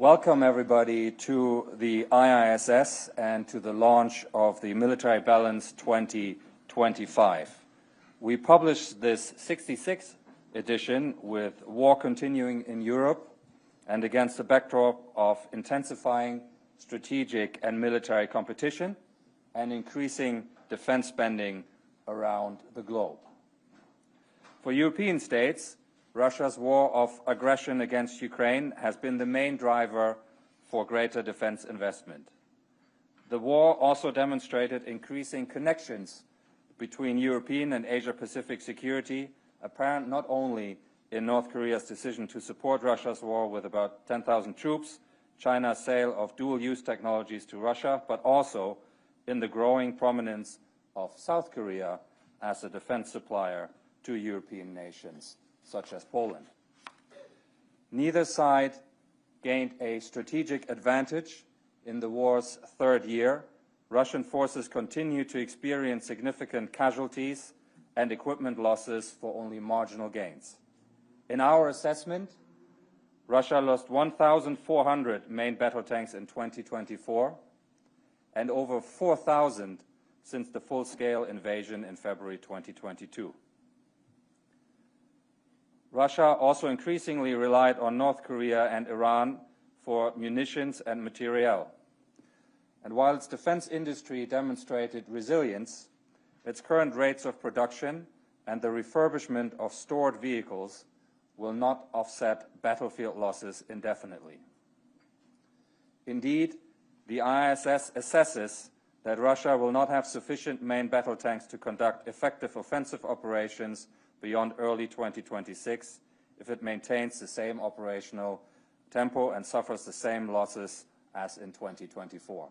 Welcome everybody to the IISS and to the launch of the Military Balance 2025. We published this 66th edition with war continuing in Europe and against the backdrop of intensifying strategic and military competition and increasing defense spending around the globe. For European states, Russia's war of aggression against Ukraine has been the main driver for greater defense investment. The war also demonstrated increasing connections between European and Asia-Pacific security, apparent not only in North Korea's decision to support Russia's war with about 10,000 troops, China's sale of dual-use technologies to Russia, but also in the growing prominence of South Korea as a defense supplier to European nations, such as Poland. Neither side gained a strategic advantage in the war's third year. Russian forces continue to experience significant casualties and equipment losses for only marginal gains. In our assessment, Russia lost 1,400 main battle tanks in 2024 and over 4,000 since the full-scale invasion in February 2022. Russia also increasingly relied on North Korea and Iran for munitions and materiel. And while its defense industry demonstrated resilience, its current rates of production and the refurbishment of stored vehicles will not offset battlefield losses indefinitely. Indeed, the IISS assesses that Russia will not have sufficient main battle tanks to conduct effective offensive operations beyond early 2026 if it maintains the same operational tempo and suffers the same losses as in 2024.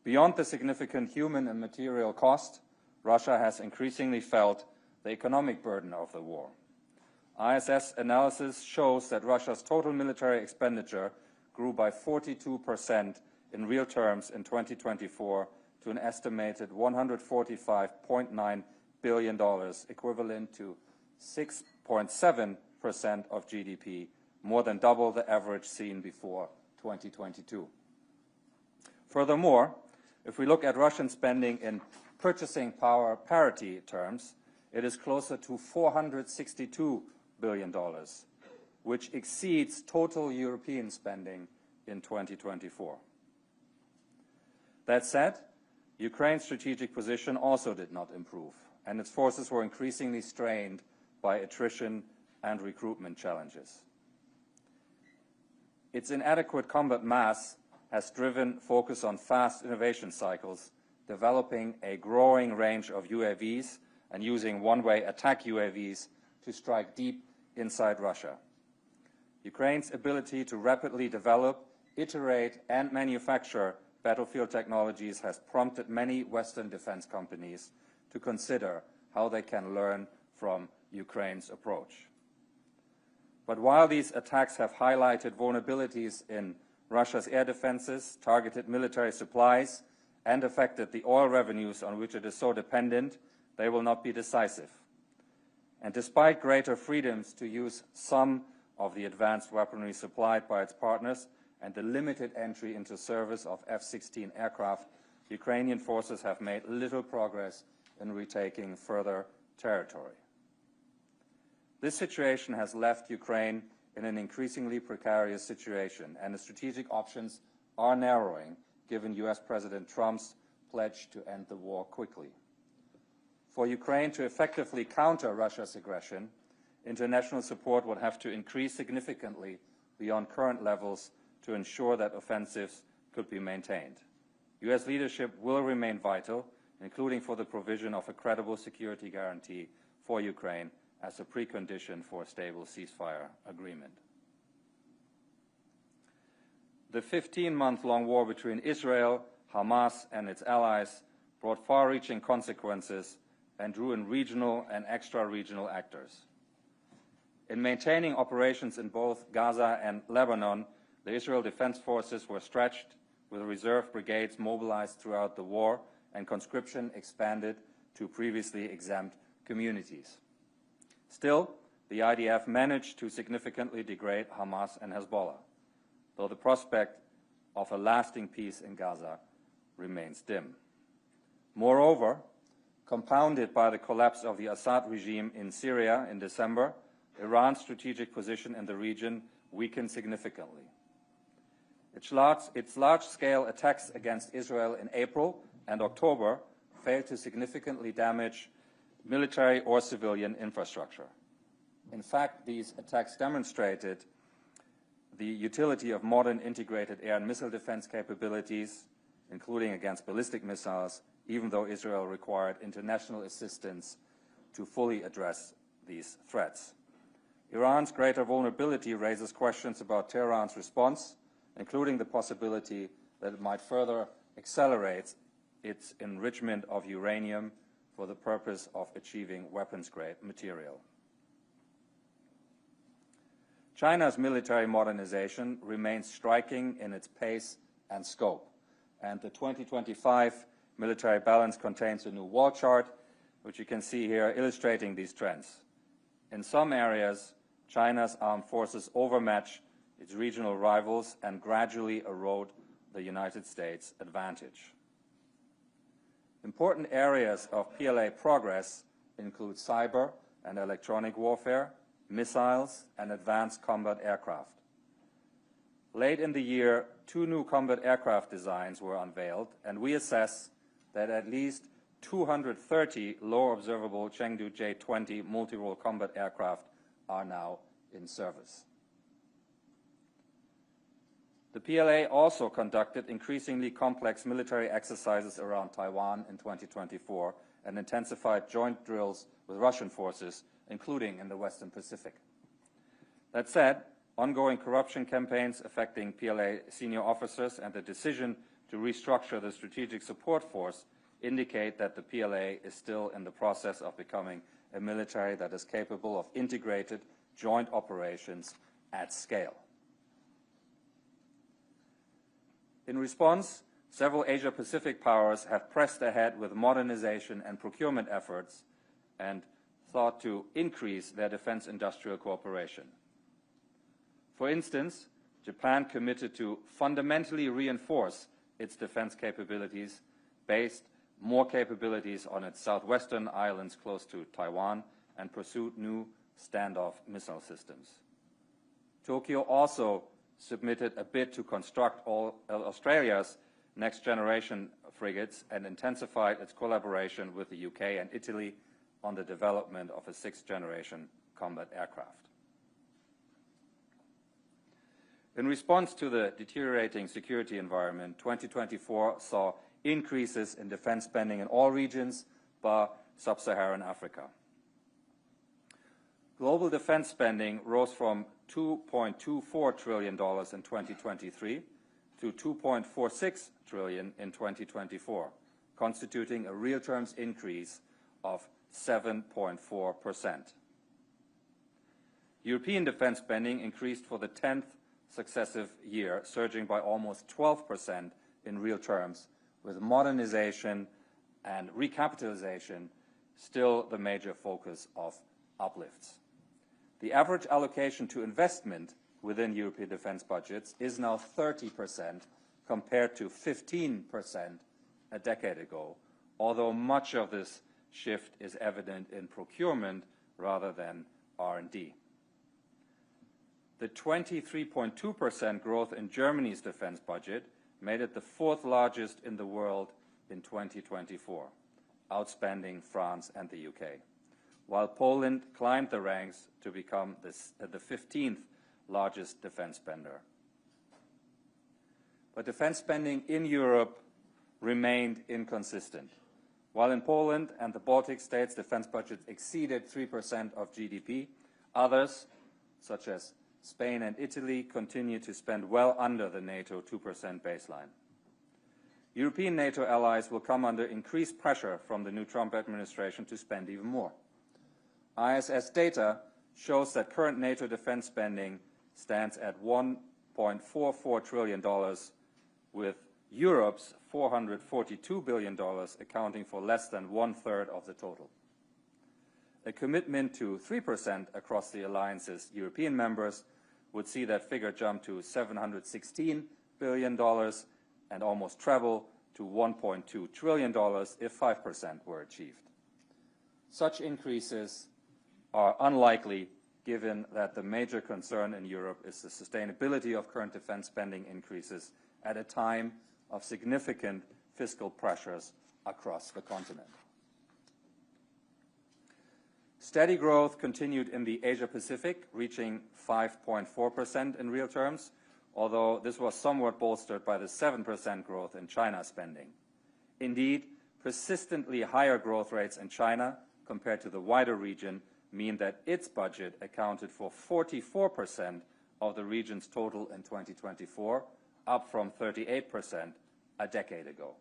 Beyond the significant human and material cost, Russia has increasingly felt the economic burden of the war. IISS analysis shows that Russia's total military expenditure grew by 42% in real terms in 2024 to an estimated $145.9 billion, equivalent to 6.7% of GDP, more than double the average seen before 2022. Furthermore, if we look at Russian spending in purchasing power parity terms, it is closer to $462 billion, which exceeds total European spending in 2024. That said, Ukraine's strategic position also did not improve, and its forces were increasingly strained by attrition and recruitment challenges. Its inadequate combat mass has driven focus on fast innovation cycles, developing a growing range of UAVs and using one-way attack UAVs to strike deep inside Russia. Ukraine's ability to rapidly develop, iterate, and manufacture battlefield technologies has prompted many Western defense companies to consider how they can learn from Ukraine's approach. But while these attacks have highlighted vulnerabilities in Russia's air defenses, targeted military supplies, and affected the oil revenues on which it is so dependent, they will not be decisive. And despite greater freedoms to use some of the advanced weaponry supplied by its partners and the limited entry into service of F-16 aircraft, Ukrainian forces have made little progress in retaking further territory. This situation has left Ukraine in an increasingly precarious situation, and the strategic options are narrowing, given US President Trump's pledge to end the war quickly. For Ukraine to effectively counter Russia's aggression, international support would have to increase significantly beyond current levels to ensure that offensives could be maintained. US leadership will remain vital, including for the provision of a credible security guarantee for Ukraine as a precondition for a stable ceasefire agreement. The 15-month-long war between Israel, Hamas, and its allies brought far-reaching consequences and drew in regional and extra-regional actors. In maintaining operations in both Gaza and Lebanon, the Israel Defense Forces were stretched, with reserve brigades mobilized throughout the war and conscription expanded to previously exempt communities. Still, the IDF managed to significantly degrade Hamas and Hezbollah, though the prospect of a lasting peace in Gaza remains dim. Moreover, compounded by the collapse of the Assad regime in Syria in December, Iran's strategic position in the region weakened significantly. Its large-scale attacks against Israel in April and October failed to significantly damage military or civilian infrastructure. In fact, these attacks demonstrated the utility of modern integrated air and missile defense capabilities, including against ballistic missiles, even though Israel required international assistance to fully address these threats. Iran's greater vulnerability raises questions about Tehran's response, including the possibility that it might further accelerate its enrichment of uranium for the purpose of achieving weapons-grade material. China's military modernization remains striking in its pace and scope, and the 2025 military balance contains a new wall chart, which you can see here illustrating these trends. In some areas, China's armed forces overmatch its regional rivals and gradually erode the United States' advantage. Important areas of PLA progress include cyber and electronic warfare, missiles, and advanced combat aircraft. Late in the year, 2 new combat aircraft designs were unveiled, and we assess that at least 230 low observable Chengdu J-20 multi-role combat aircraft are now in service. The PLA also conducted increasingly complex military exercises around Taiwan in 2024 and intensified joint drills with Russian forces, including in the Western Pacific. That said, ongoing corruption campaigns affecting PLA senior officers and the decision to restructure the Strategic Support Force indicate that the PLA is still in the process of becoming a military that is capable of integrated joint operations at scale. In response, several Asia-Pacific powers have pressed ahead with modernization and procurement efforts and thought to increase their defense industrial cooperation. For instance, Japan committed to fundamentally reinforce its defense capabilities, based more capabilities on its southwestern islands close to Taiwan, and pursued new standoff missile systems. Tokyo also submitted a bid to construct Australia's next-generation frigates and intensified its collaboration with the UK and Italy on the development of a 6th-generation combat aircraft. In response to the deteriorating security environment, 2024 saw increases in defense spending in all regions bar sub-Saharan Africa. Global defense spending rose from $2.24 trillion in 2023 to $2.46 trillion in 2024, constituting a real terms increase of 7.4%. European defense spending increased for the 10th successive year, surging by almost 12% in real terms, with modernization and recapitalization still the major focus of uplifts. The average allocation to investment within European defense budgets is now 30% compared to 15% a decade ago, although much of this shift is evident in procurement rather than R&D. The 23.2% growth in Germany's defense budget made it the 4th largest in the world in 2024, outspending France and the UK, while Poland climbed the ranks to become the 15th largest defense spender. But defense spending in Europe remained inconsistent. While in Poland and the Baltic states defense budgets exceeded 3% of GDP, others, such as Spain and Italy, continue to spend well under the NATO 2% baseline. European NATO allies will come under increased pressure from the new Trump administration to spend even more. IISS data shows that current NATO defense spending stands at $1.44 trillion, with Europe's $442 billion accounting for less than 1/3 of the total. A commitment to 3% across the alliance's European members would see that figure jump to $716 billion and almost treble to $1.2 trillion if 5% were achieved. Such increases are unlikely given that the major concern in Europe is the sustainability of current defense spending increases at a time of significant fiscal pressures across the continent. Steady growth continued in the Asia-Pacific, reaching 5.4% in real terms, although this was somewhat bolstered by the 7% growth in China spending. Indeed, persistently higher growth rates in China compared to the wider region mean that its budget accounted for 44% of the region's total in 2024, up from 38% a decade ago.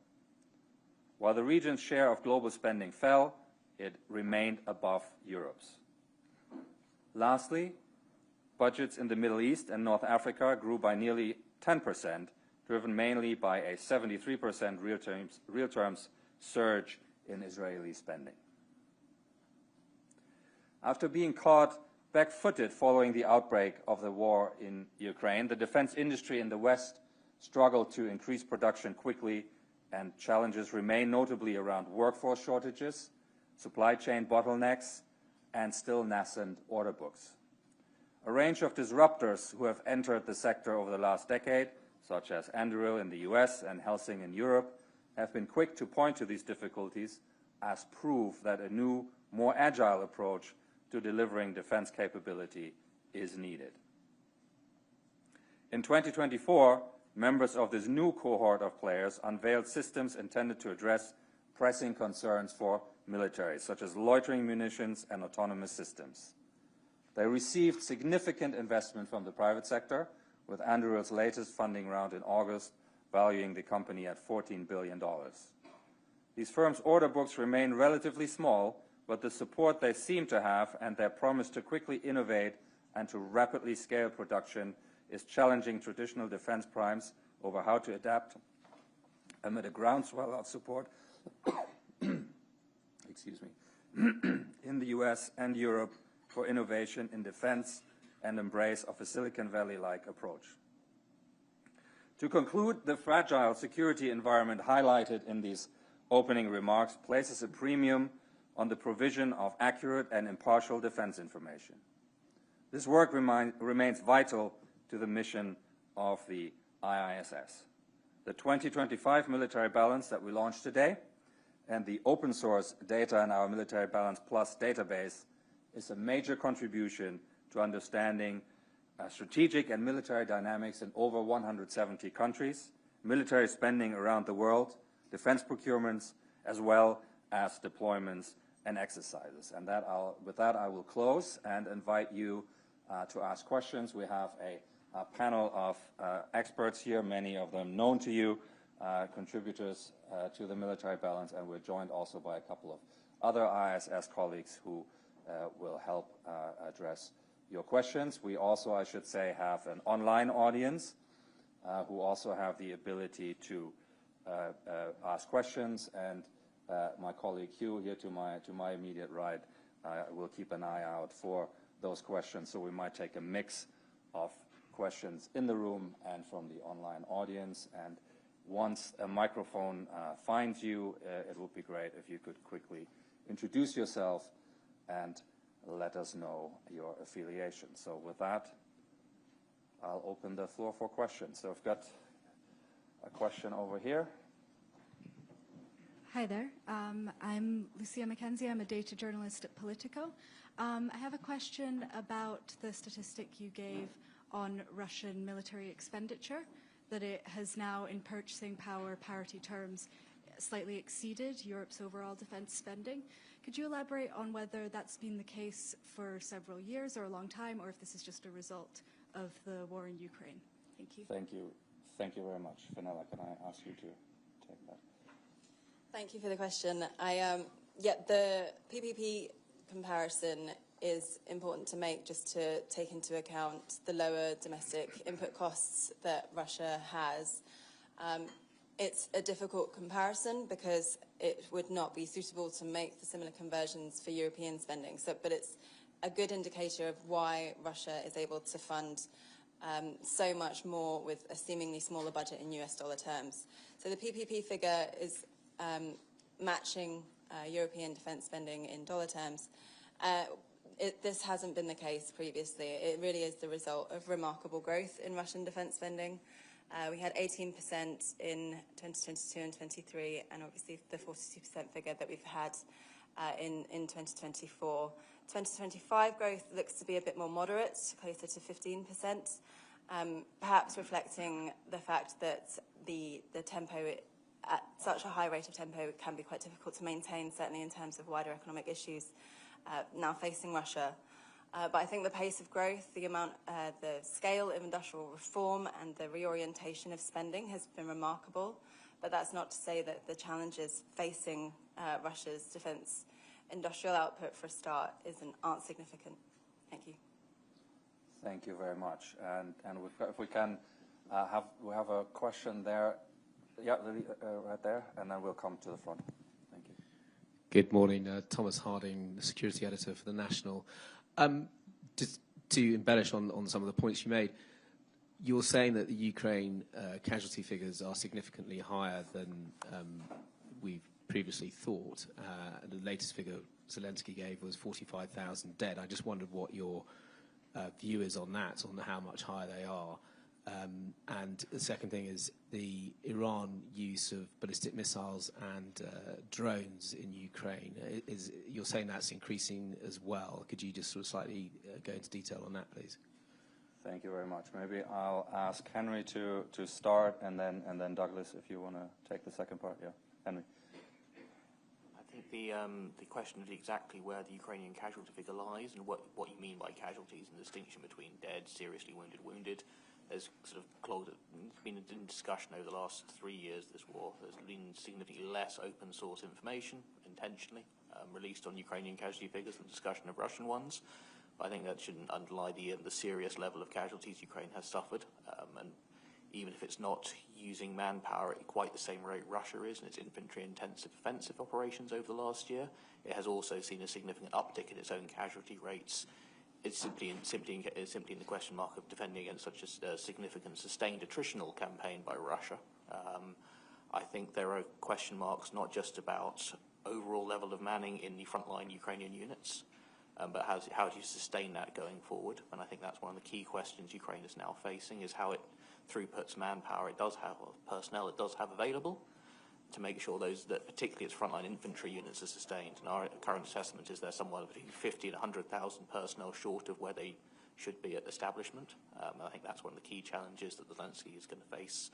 While the region's share of global spending fell, it remained above Europe's. Lastly, budgets in the Middle East and North Africa grew by nearly 10%, driven mainly by a 73% real terms surge in Israeli spending. After being caught back-footed following the outbreak of the war in Ukraine, the defense industry in the West struggled to increase production quickly, and challenges remain, notably around workforce shortages, supply chain bottlenecks, and still nascent order books. A range of disruptors who have entered the sector over the last decade, such as Anduril in the US and Helsing in Europe, have been quick to point to these difficulties as proof that a new, more agile approach to delivering defense capability is needed. In 2024, members of this new cohort of players unveiled systems intended to address pressing concerns for military, such as loitering munitions and autonomous systems. They received significant investment from the private sector, with Anduril's latest funding round in August valuing the company at $14 billion. These firms' order books remain relatively small, but the support they seem to have and their promise to quickly innovate and to rapidly scale production is challenging traditional defense primes over how to adapt amid a groundswell of support excuse me, in the US and Europe for innovation in defense and embrace of a Silicon Valley-like approach. To conclude, the fragile security environment highlighted in these opening remarks places a premium on the provision of accurate and impartial defense information. This work remains vital to the mission of the IISS. The 2025 military balance that we launched today and the open source data in our Military Balance Plus database is a major contribution to understanding strategic and military dynamics in over 170 countries, military spending around the world, defense procurements, as well as deployments and exercises. And with that, I will close and invite you to ask questions. We have a panel of experts here, many of them known to you, contributors to the military balance, and we're joined also by a couple of other IISS colleagues who will help address your questions. We also, I should say, have an online audience who also have the ability to ask questions, and my colleague Hugh here to my immediate right will keep an eye out for those questions, so we might take a mix of questions in the room and from the online audience. And once a microphone finds you, it would be great if you could quickly introduce yourself and let us know your affiliation. So with that, I'll open the floor for questions. So I've got a question over here. Hi there. I'm Lucia McKenzie. I'm a data journalist at Politico. I have a question about the statistic you gave on Russian military expenditure, that it has now, in purchasing power parity terms, slightly exceeded Europe's overall defense spending. Could you elaborate on whether that's been the case for several years or a long time, or if this is just a result of the war in Ukraine? Thank you. Thank you. Thank you very much. Fenella, can I ask you to take that? Thank you for the question. The PPP comparison is important to make, just to take into account the lower domestic input costs that Russia has. It's a difficult comparison because it would not be suitable to make the similar conversions for European spending. But it's a good indicator of why Russia is able to fund so much more with a seemingly smaller budget in US dollar terms. So the PPP figure is matching European defence spending in dollar terms. This hasn't been the case previously. It really is the result of remarkable growth in Russian defence spending. We had 18% in 2022 and 23, and obviously the 42% figure that we've had in 2024. 2025 growth looks to be a bit more moderate, closer to 15%, perhaps reflecting the fact that the tempo at such a high rate of tempo can be quite difficult to maintain, certainly in terms of wider economic issues now facing Russia. But I think the pace of growth, the scale of industrial reform and the reorientation of spending has been remarkable. But that's not to say that the challenges facing Russia's defence industrial output, for a start, aren't significant. Thank you. Thank you very much. And if we can, we have a question there. Yeah, right there, and then we'll come to the front. Thank you. Good morning. Thomas Harding, the security editor for The National. Just to embellish on some of the points you made, you're saying that the Ukraine casualty figures are significantly higher than we've previously thought. The latest figure Zelensky gave was 45,000 dead. I just wondered what your view is on that, on how much higher they are. And the second thing is the Iran use of ballistic missiles and drones in Ukraine. You're saying that's increasing as well. Could you just sort of slightly go into detail on that, please? Thank you very much. Maybe I'll ask Henry to start, and then Douglas, if you want to take the second part. Yeah, Henry. I think the question is exactly where the Ukrainian casualty figure lies and what you mean by casualties and the distinction between dead, seriously wounded. There's sort of been in discussion over the last 3 years of this war. There's been significantly less open source information, intentionally, released on Ukrainian casualty figures than discussion of Russian ones. But I think that shouldn't underlie the serious level of casualties Ukraine has suffered. And even if it's not using manpower at quite the same rate Russia is in its infantry-intensive offensive operations over the last year, it has also seen a significant uptick in its own casualty rates. It's simply in the question mark of defending against such a significant sustained attritional campaign by Russia. I think there are question marks not just about overall level of manning in the frontline Ukrainian units, but how do you sustain that going forward? And I think that's one of the key questions Ukraine is now facing, is how it throughputs manpower it does have, or personnel it does have available, to make sure that particularly its frontline infantry units are sustained. And our current assessment is they're somewhere between 50 and 100,000 personnel short of where they should be at establishment. And I think that's one of the key challenges that Zelensky is going to face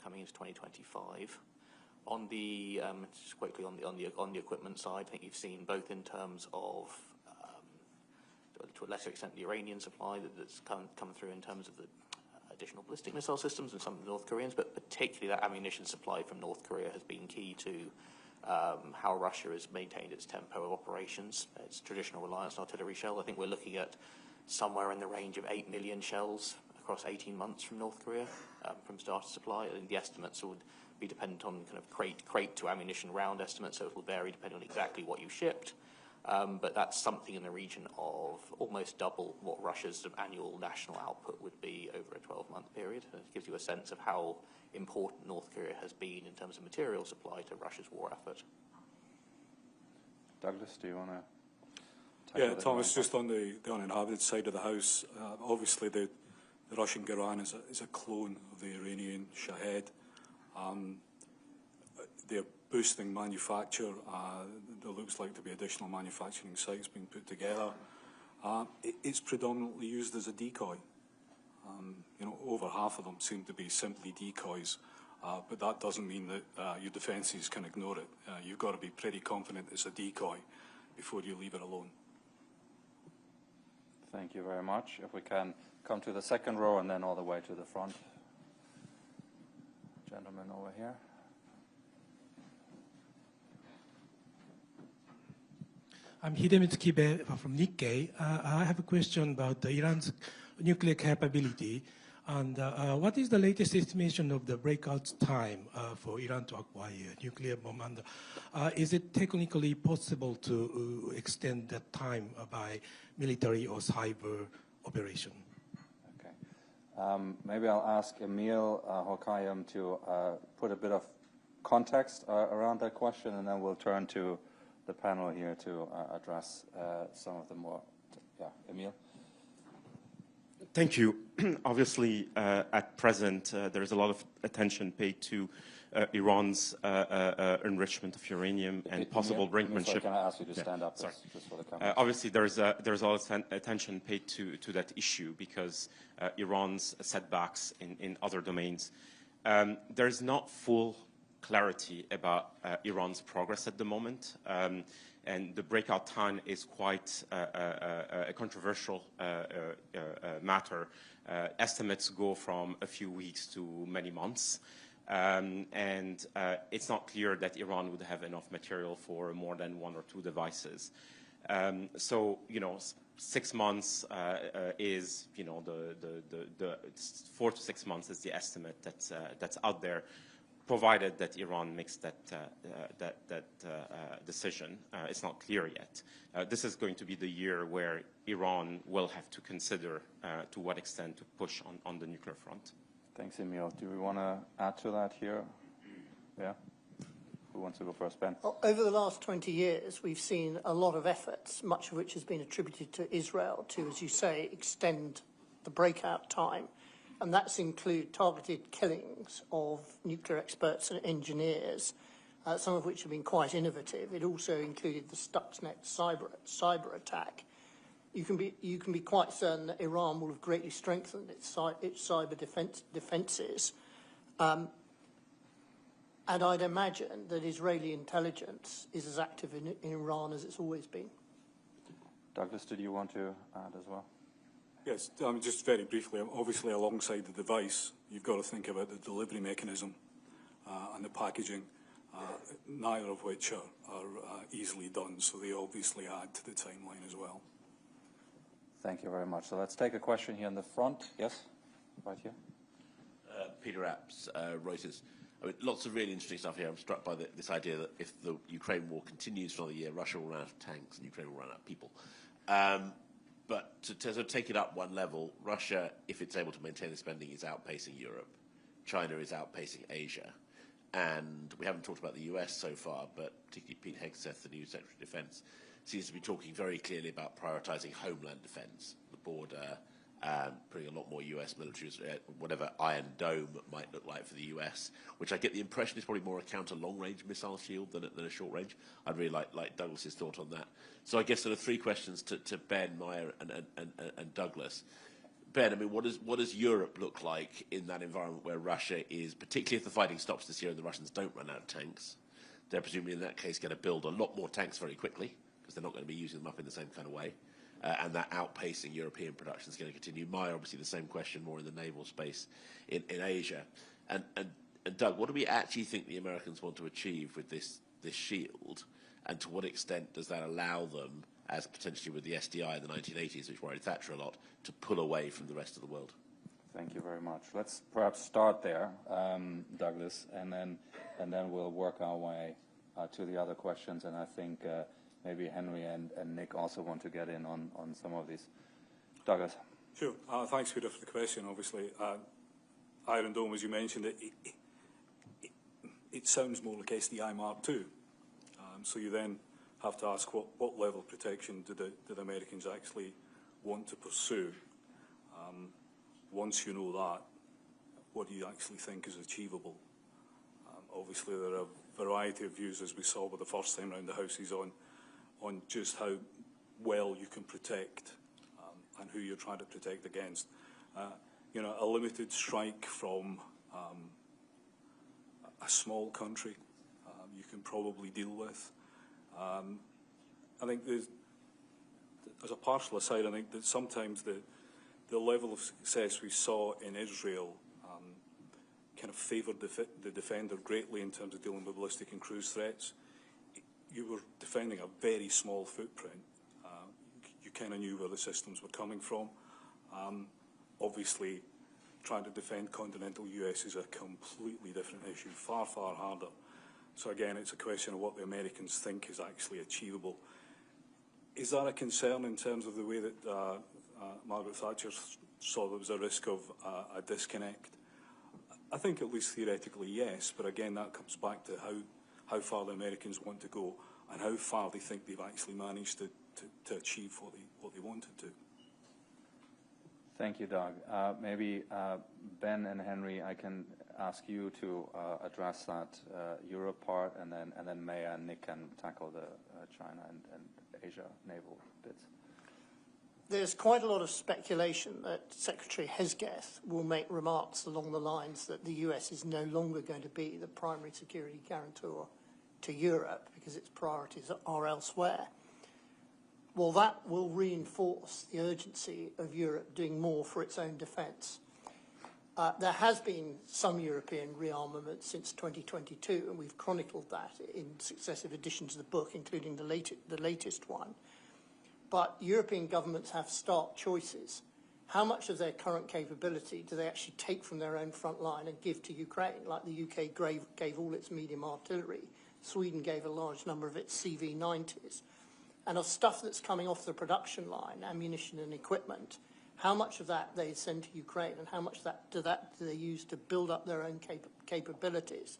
coming into 2025. On the just quickly on the equipment side, I think you've seen both in terms of to a lesser extent the Iranian supply that's come through in terms of the additional ballistic missile systems and some of the North Koreans, but particularly that ammunition supply from North Korea has been key to how Russia has maintained its tempo of operations, its traditional reliance on artillery shell. I think we're looking at somewhere in the range of 8 million shells across 18 months from North Korea from starter supply. I think the estimates would be dependent on kind of crate to ammunition round estimates, so it will vary depending on exactly what you shipped. But that's something in the region of almost double what Russia's annual national output would be over a 12-month period. And it gives you a sense of how important North Korea has been in terms of material supply to Russia's war effort. Douglas, do you want to? Yeah, Thomas, just on the uninhabited side of the house, obviously the Russian Goran is a clone of the Iranian Shahed. They're boosting manufacture. There looks like to be additional manufacturing sites being put together. It's predominantly used as a decoy. Over half of them seem to be simply decoys, but that doesn't mean that your defences can ignore it. You've got to be pretty confident it's a decoy before you leave it alone. Thank you very much. If we can come to the second row and then all the way to the front. Gentleman over here. I'm Hidemitsu Kibe from Nikkei. I have a question about Iran's nuclear capability. And what is the latest estimation of the breakout time for Iran to acquire nuclear bomb? And is it technically possible to extend that time by military or cyber operation? Okay. Maybe I'll ask Emil Horkayam to put a bit of context around that question, and then we'll turn to the panel here to address some of the more. Yeah, Emil. Thank you. Obviously, at present, there is a lot of attention paid to Iran's enrichment of uranium and possible brinkmanship. Can I ask you to stand up just for the camera? Obviously, there's a lot of attention paid to that issue because Iran's setbacks in other domains. There's not full clarity about Iran's progress at the moment. And the breakout time is quite a controversial matter. Estimates go from a few weeks to many months. And it's not clear that Iran would have enough material for more than one or two devices. So, 6 months is, the 4 to 6 months is the estimate that's out there, provided that Iran makes that decision. It's not clear yet. This is going to be the year where Iran will have to consider to what extent to push on the nuclear front. Thanks, Emil. Do we want to add to that here? Yeah? Who wants to go first? Ben? Over the last 20 years, we've seen a lot of efforts, much of which has been attributed to Israel, to, as you say, extend the breakout time. And that's include targeted killings of nuclear experts and engineers, some of which have been quite innovative. It also included the Stuxnet cyber attack. You can be quite certain that Iran will have greatly strengthened its cyber defences. And I'd imagine that Israeli intelligence is as active in Iran as it's always been. Douglas, did you want to add as well? Yes, just very briefly, obviously alongside the device, you've got to think about the delivery mechanism and the packaging, neither of which are easily done, so they obviously add to the timeline as well. Thank you very much. So let's take a question here in the front. Yes, right here. Peter Apps, Reuters. I mean, lots of really interesting stuff here. I'm struck by this idea that if the Ukraine war continues for another year, Russia will run out of tanks and Ukraine will run out of people. But to sort of take it up one level, Russia, if it's able to maintain the spending, is outpacing Europe. China is outpacing Asia. And we haven't talked about the US so far, but particularly Pete Hegseth, the new Secretary of Defense, seems to be talking very clearly about prioritizing homeland defense, the border, putting a lot more US military, whatever Iron Dome might look like for the US, which I get the impression is probably more a counter long-range missile shield than a short-range. I'd really like Douglas's thought on that. So I guess sort of three questions to Ben, Meyer, and Douglas. Ben, I mean, what does Europe look like in that environment where Russia is, particularly if the fighting stops this year and the Russians don't run out of tanks? They're presumably in that case going to build a lot more tanks very quickly because they're not going to be using them up in the same kind of way. And that outpacing European production is going to continue. Meyer, obviously the same question, more in the naval space in Asia. And Doug, what do we actually think the Americans want to achieve with this shield? And to what extent does that allow them, as potentially with the SDI in the 1980s, which worried Thatcher a lot, to pull away from the rest of the world? Thank you very much. Let's perhaps start there, Douglas, and then we'll work our way to the other questions. And I think maybe Henry and Nick also want to get in on some of these. Douglas. Sure. Thanks, Peter, for the question. Obviously, Iron Dome, as you mentioned, it sounds more like SDI Mark II. So you then have to ask what level of protection do the Americans actually want to pursue? Once you know that, what do you actually think is achievable? Obviously, there are a variety of views, as we saw with the first time round the Houses, on just how well you can protect and who you're trying to protect against. A limited strike from a small country you can probably deal with. I think as a partial aside, I think that sometimes the level of success we saw in Israel kind of favoured the defender greatly in terms of dealing with ballistic and cruise threats. You were defending a very small footprint. You kind of knew where the systems were coming from. Obviously, trying to defend continental US is a completely different issue, far, far harder. So again, it's a question of what the Americans think is actually achievable. Is that a concern in terms of the way that Margaret Thatcher saw there was a risk of a disconnect? I think at least theoretically, yes, but again, that comes back to how far the Americans want to go and how far they think they've actually managed to achieve what they wanted to. Thank you, Doug. Maybe Ben and Henry, I can ask you to address that Europe part, and then Maya and Nick can tackle the China and Asia naval bits. There's quite a lot of speculation that Secretary Hesketh will make remarks along the lines that the US is no longer going to be the primary security guarantor to Europe because its priorities are elsewhere. Well, that will reinforce the urgency of Europe doing more for its own defence. There has been some European rearmament since 2022, and we've chronicled that in successive editions of the book, including the latest one. But European governments have stark choices. How much of their current capability do they actually take from their own front line and give to Ukraine, like the UK gave all its medium artillery, Sweden gave a large number of its CV-90s, and of stuff that's coming off the production line, ammunition and equipment, how much of that they send to Ukraine and how much do they use to build up their own capabilities.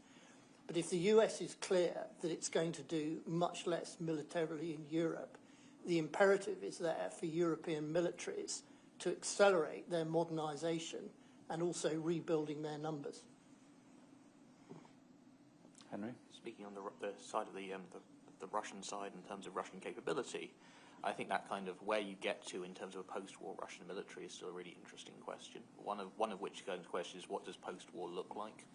But if the US is clear that it's going to do much less militarily in Europe, the imperative is there for European militaries to accelerate their modernisation and also rebuilding their numbers. Henry? Speaking on the side of the Russian side in terms of Russian capability, I think that kind of where you get to in terms of a post-war Russian military is still a really interesting question. One of which kind of question is, what does post-war look like?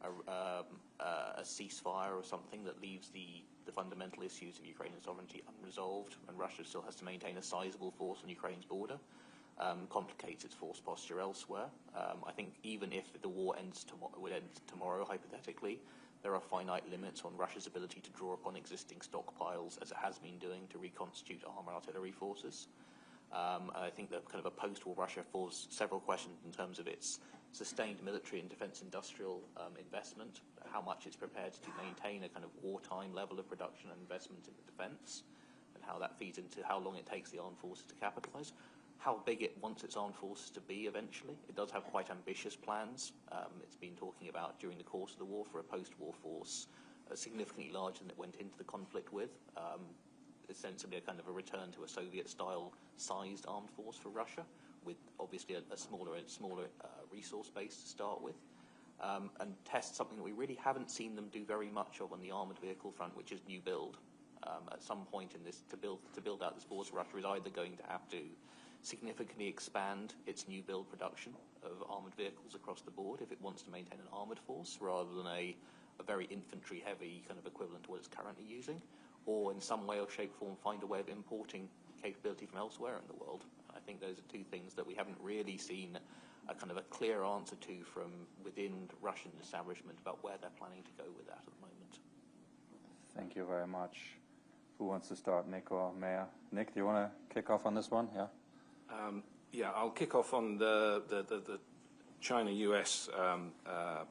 A ceasefire or something that leaves the fundamental issues of Ukrainian sovereignty unresolved, and Russia still has to maintain a sizable force on Ukraine's border, complicates its force posture elsewhere. I think even if the war would end tomorrow, hypothetically, there are finite limits on Russia's ability to draw upon existing stockpiles, as it has been doing, to reconstitute armoured artillery forces. I think that kind of a post-war Russia falls several questions in terms of its sustained military and defence industrial investment, how much it's prepared to maintain a kind of wartime level of production and investment in the defence, and how that feeds into how long it takes the armed forces to capitalise, how big it wants its armed forces to be eventually. It does have quite ambitious plans. It's been talking about, during the course of the war, for a post-war force significantly larger than it went into the conflict with. Ostensibly a kind of a return to a Soviet-style sized armed force for Russia, with obviously a smaller resource base to start with, and test something that we really haven't seen them do very much of on the armoured vehicle front, which is new build. At some point in this, to build out this force, Russia is either going to have to significantly expand its new build production of armoured vehicles across the board if it wants to maintain an armoured force, rather than a very infantry-heavy kind of equivalent to what it's currently using, or in some way or shape or form find a way of importing capability from elsewhere in the world. I think those are two things that we haven't really seen a kind of a clear answer to from within the Russian establishment about where they're planning to go with that at the moment. Thank you very much. Who wants to start, Nick or Maya? Nick, do you want to kick off on this one? Yeah. Yeah, I'll kick off on the China-US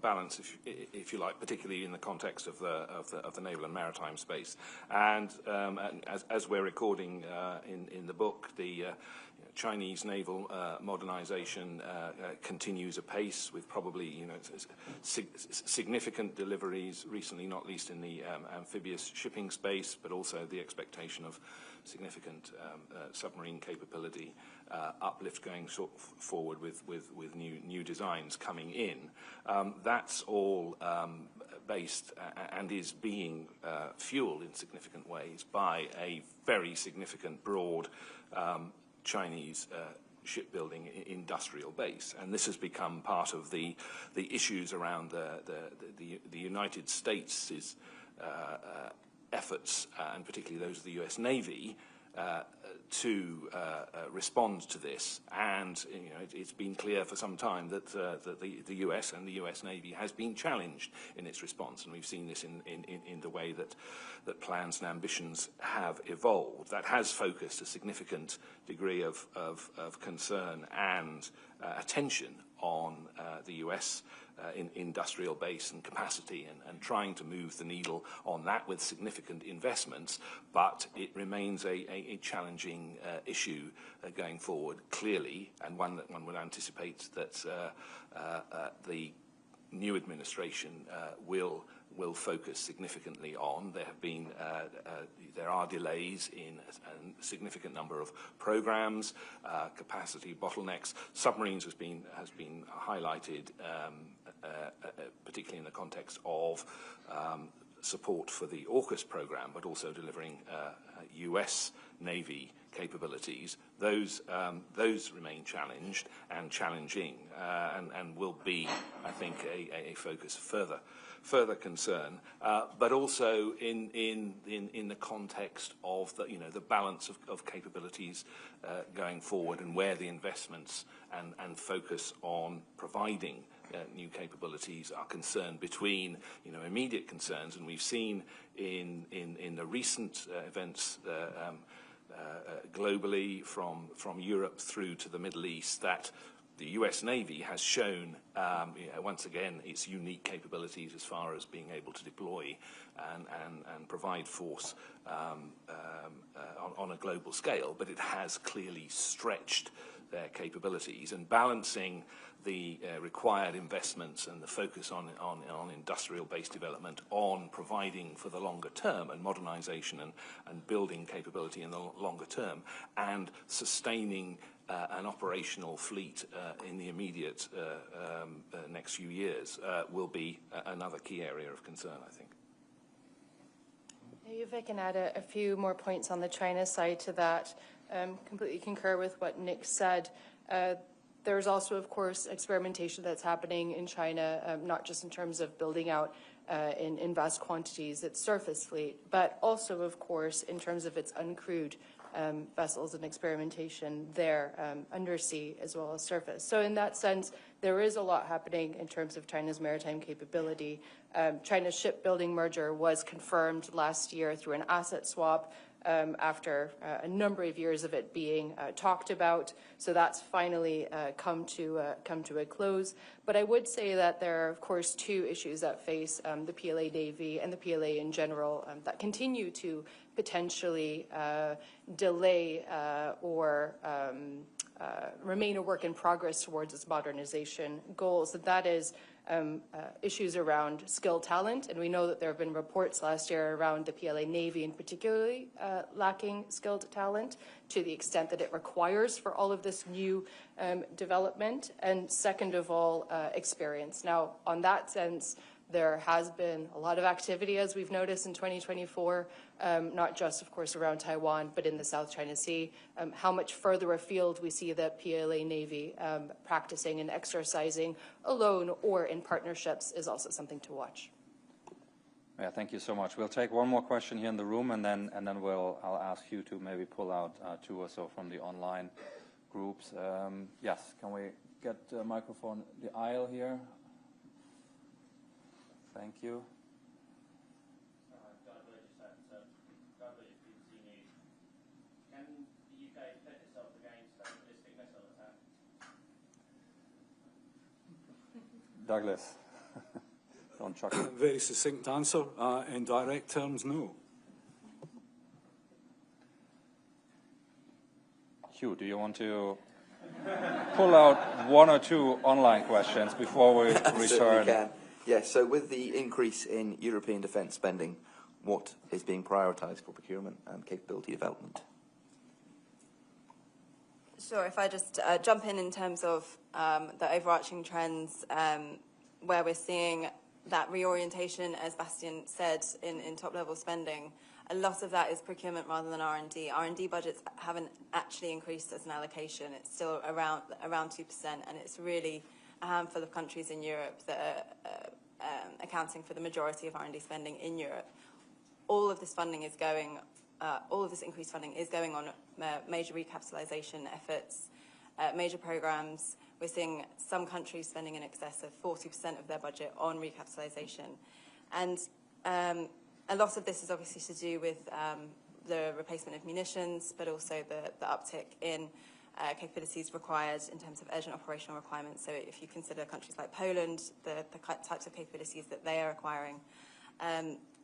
balance, if you like, particularly in the context of the naval and maritime space. And as we're recording in the book, the Chinese naval modernization continues apace, with probably significant deliveries recently, not least in the amphibious shipping space, but also the expectation of significant submarine capability uplift going forward with new designs coming in. That's all based and is being fueled in significant ways by a very significant broad Chinese shipbuilding industrial base, and this has become part of the issues around the United States' efforts, and particularly those of the US Navy, to respond to this. And it's been clear for some time that the US and the US Navy has been challenged in its response, and we've seen this in the way that plans and ambitions have evolved. That has focused a significant degree of concern and attention on the US in industrial base and capacity, and trying to move the needle on that with significant investments, but it remains a challenging issue going forward, clearly, and one that one would anticipate that the new administration will focus significantly on. There are delays in a significant number of programs, capacity bottlenecks. Submarines has been highlighted, particularly in the context of support for the AUKUS program, but also delivering US Navy capabilities. Those remain challenged and challenging, and will be, I think, a focus further concern, but also in the context of the balance of capabilities going forward, and where the investments and focus on providing new capabilities are concerned between immediate concerns. And we've seen in the recent events globally, from Europe through to the Middle East, that the US Navy has shown, once again, its unique capabilities as far as being able to deploy and provide force on a global scale, but it has clearly stretched their capabilities, and balancing the required investments and the focus on industrial-based development, on providing for the longer term and modernization and building capability in the longer term, and sustaining an operational fleet in the immediate next few years will be another key area of concern, I think. If I can add a few more points on the China side to that, completely concur with what Nick said. There's also, of course, experimentation that's happening in China, not just in terms of building out in vast quantities its surface fleet, but also, of course, in terms of its uncrewed vessels and experimentation there, undersea as well as surface. So in that sense, there is a lot happening in terms of China's maritime capability. China's shipbuilding merger was confirmed last year through an asset swap, after a number of years of it being talked about. So that's finally come to a close. But I would say that there are, of course, two issues that face the PLA Navy and the PLA in general that continue to potentially delay or remain a work in progress towards its modernization goals. And that is issues around skilled talent, and we know that there have been reports last year around the PLA Navy in particularly lacking skilled talent to the extent that it requires for all of this new development. And second of all, experience. Now, on that sense, there has been a lot of activity, as we've noticed in 2024, not just, of course, around Taiwan, but in the South China Sea. How much further afield we see the PLA Navy practicing and exercising alone or in partnerships is also something to watch. Yeah, thank you so much. We'll take one more question here in the room, and then I'll ask you to maybe pull out two or so from the online groups. Yes, can we get a microphone? The aisle here. Thank you. Can the UK defend itself against a ballistic missile attack? Douglas, don't chuckle. Very succinct answer. In direct terms, no. Hugh, do you want to pull out one or two online questions before we return? Certainly can. Yes, so with the increase in European defence spending, what is being prioritised for procurement and capability development? Sure, if I just jump in terms of the overarching trends, where we're seeing that reorientation, as Bastian said, in top-level spending. A lot of that is procurement rather than R&D. R&D budgets haven't actually increased as an allocation. It's still around 2%, and it's really a handful of countries in Europe that are accounting for the majority of R&D spending in Europe. All of this funding is going, all of this increased funding is going on major recapitalisation efforts, major programs. We're seeing some countries spending in excess of 40% of their budget on recapitalisation. And a lot of this is obviously to do with the replacement of munitions, but also the uptick in capabilities required in terms of urgent operational requirements. So if you consider countries like Poland, the types of capabilities that they are acquiring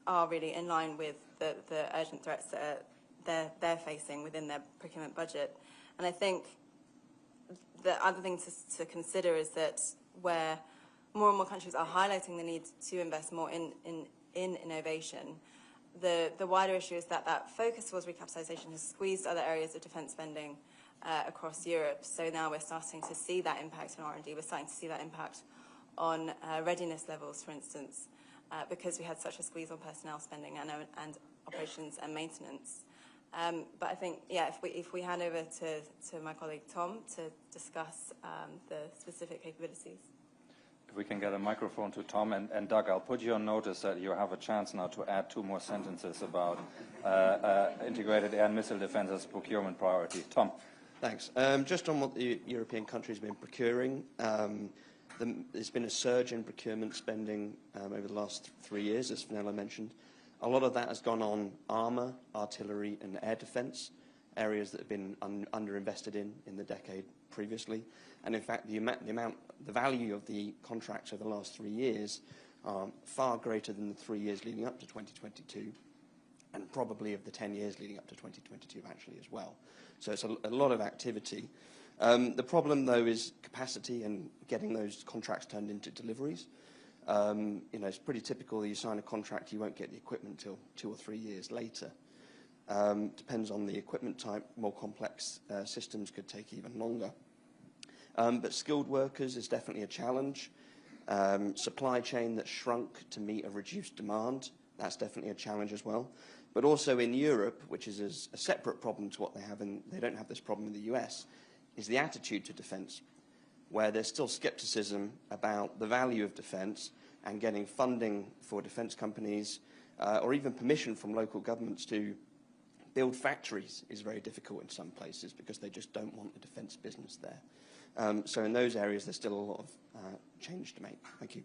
are really in line with the urgent threats that they're facing within their procurement budget. And I think the other thing to consider is that where more and more countries are highlighting the need to invest more in innovation, the wider issue is that focus towards recapitalisation has squeezed other areas of defence spending across Europe. So now we're starting to see that impact on R&D. We're starting to see that impact on readiness levels, for instance, because we had such a squeeze on personnel spending and operations and maintenance. But I think, yeah, if we hand over to my colleague Tom to discuss the specific capabilities. If we can get a microphone to Tom, and Doug, I'll put you on notice that you have a chance now to add 2 more sentences about integrated air and missile defense as procurement priority. Tom. Thanks. Just on what the European countries have been procuring, there's been a surge in procurement spending over the last 3 years, as Fenella mentioned. A lot of that has gone on armour, artillery and air defence, areas that have been underinvested in the decade previously. And in fact, the value of the contracts over the last 3 years are far greater than the 3 years leading up to 2022, and probably of the 10 years leading up to 2022 actually as well. So it's a lot of activity. The problem, though, is capacity and getting those contracts turned into deliveries. It's pretty typical that you sign a contract, you won't get the equipment until 2 or 3 years later. Depends on the equipment type. More complex systems could take even longer. But skilled workers is definitely a challenge. Supply chain that shrunk to meet a reduced demand, that's definitely a challenge as well. But also in Europe, which is a separate problem to what they have, and they don't have this problem in the US, is the attitude to defence, where there's still scepticism about the value of defence, and getting funding for defence companies or even permission from local governments to build factories is very difficult in some places because they just don't want the defence business there. So in those areas, there's still a lot of change to make. Thank you.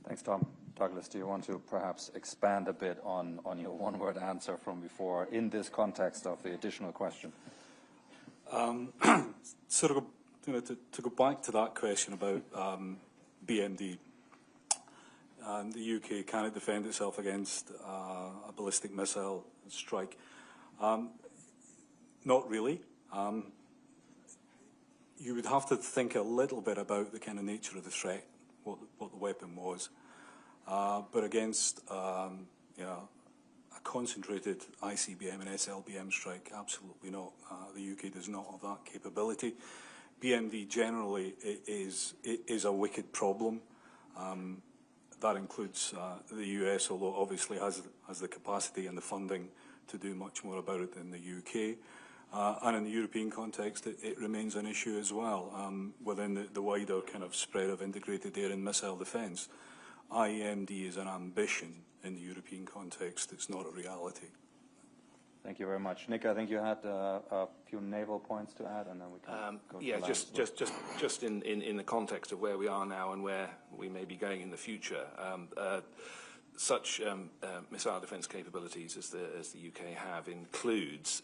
Thanks, Tom. Douglas, do you want to perhaps expand a bit on your one-word answer from before in this context of the additional question? Sort of, to go back to that question about BMD, the UK cannot defend itself against a ballistic missile strike. Not really. You would have to think a little bit about the kind of nature of the threat, what the weapon was. But against a concentrated ICBM and SLBM strike, absolutely not. The UK does not have that capability. BMD generally is a wicked problem. That includes the US, although obviously has the capacity and the funding to do much more about it than the UK. And in the European context, it remains an issue as well within the wider kind of spread of integrated air and missile defence. IEMD is an ambition in the European context. It's not a reality. Thank you very much. Nick, I think you had a few naval points to add, and then we can go to just in the context of where we are now and where we may be going in the future. Such missile defence capabilities as the UK have includes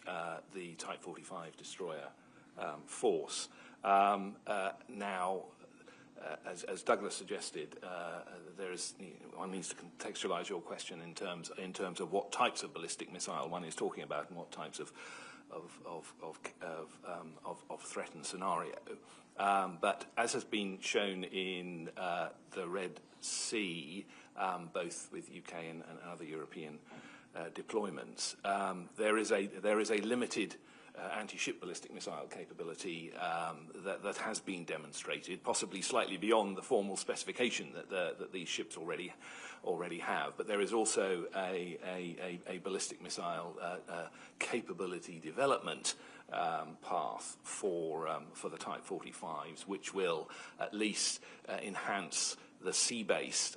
the Type 45 destroyer force. Now, as Douglas suggested, one needs to contextualise your question in terms of what types of ballistic missile one is talking about and what types of threat and scenario. But as has been shown in the Red Sea, both with UK and other European deployments, there is a limited anti-ship ballistic missile capability that has been demonstrated, possibly slightly beyond the formal specification that these ships already have. But there is also a ballistic missile capability development path for the Type 45s, which will at least enhance the sea-based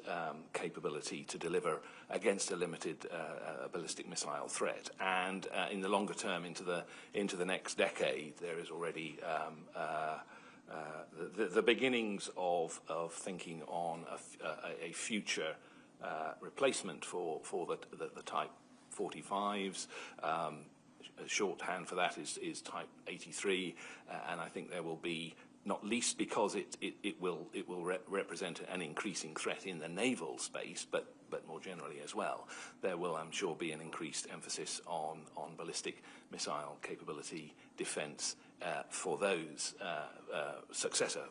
capability to deliver against a limited ballistic missile threat. And in the longer term, into the next decade, there is already the beginnings of thinking on a future replacement for the Type 45s. shorthand for that is Type 83, and I think there will be, not least because it will represent an increasing threat in the naval space, but more generally as well, there will, I'm sure, be an increased emphasis on ballistic missile capability defence for those successor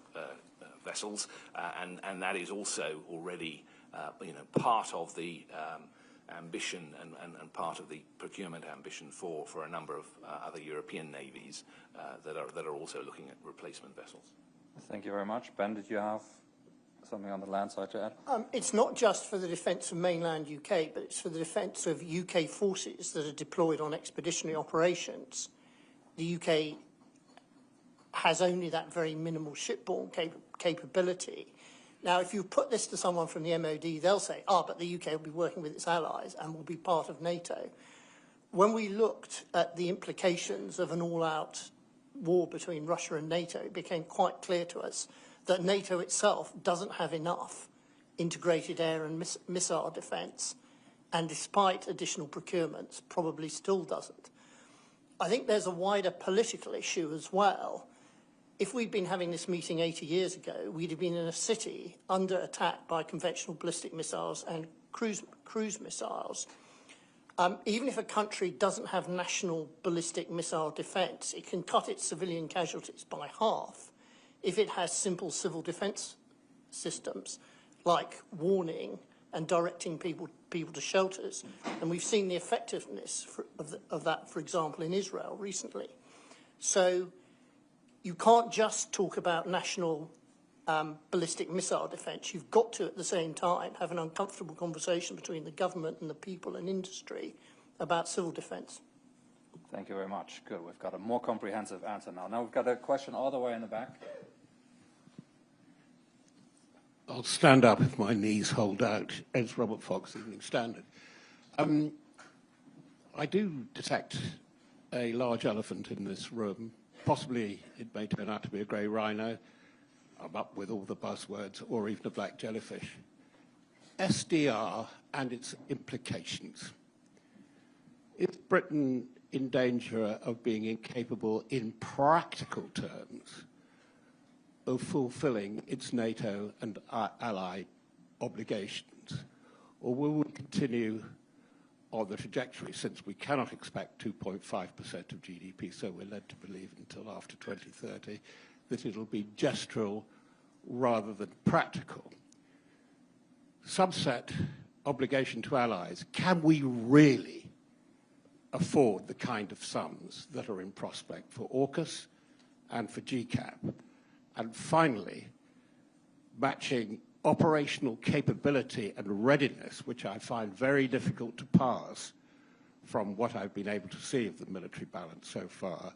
vessels, and that is also already part of the ambition and part of the procurement ambition for a number of other European navies that are also looking at replacement vessels. Thank you very much. Ben, did you have something on the land side to add? It's not just for the defence of mainland UK, but it's for the defence of UK forces that are deployed on expeditionary operations. The UK has only that very minimal shipborne capability. Now, if you put this to someone from the MOD, they'll say, but the UK will be working with its allies and will be part of NATO. When we looked at the implications of an all-out war between Russia and NATO, it became quite clear to us that NATO itself doesn't have enough integrated air and missile defence, and despite additional procurements, probably still doesn't. I think there's a wider political issue as well. If we'd been having this meeting 80 years ago, we'd have been in a city under attack by conventional ballistic missiles and cruise missiles. Even if a country doesn't have national ballistic missile defence, it can cut its civilian casualties by half if it has simple civil defence systems like warning and directing people to shelters. And we've seen the effectiveness of that, for example, in Israel recently. So you can't just talk about national ballistic missile defence. You've got to, at the same time, have an uncomfortable conversation between the government and the people and industry about civil defence. Thank you very much. Good. We've got a more comprehensive answer now. Now we've got a question all the way in the back. I'll stand up if my knees hold out. It's Robert Fox, Evening Standard. I do detect a large elephant in this room. Possibly it may turn out to be a grey rhino. I'm up with all the buzzwords, or even a black jellyfish. SDR and its implications. Is Britain in danger of being incapable in practical terms of fulfilling its NATO and ally obligations? Or will we continue on the trajectory, since we cannot expect 2.5% of GDP, so we're led to believe until after 2030, that it'll be gestural rather than practical? Subset obligation to allies. Can we really afford the kind of sums that are in prospect for AUKUS and for GCAP? And finally, matching operational capability and readiness, which I find very difficult to parse from what I've been able to see of the military balance so far.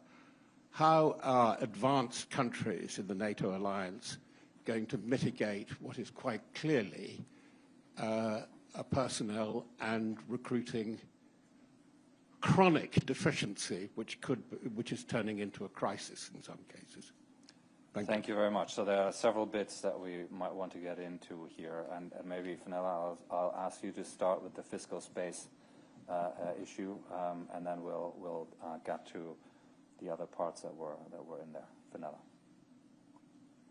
How are advanced countries in the NATO alliance going to mitigate what is quite clearly a personnel and recruiting chronic deficiency, which is turning into a crisis in some cases? Thank you very much. So there are several bits that we might want to get into here, and maybe, Fenella, I'll ask you to start with the fiscal space issue, and then we'll get to the other parts that were in there. Fenella.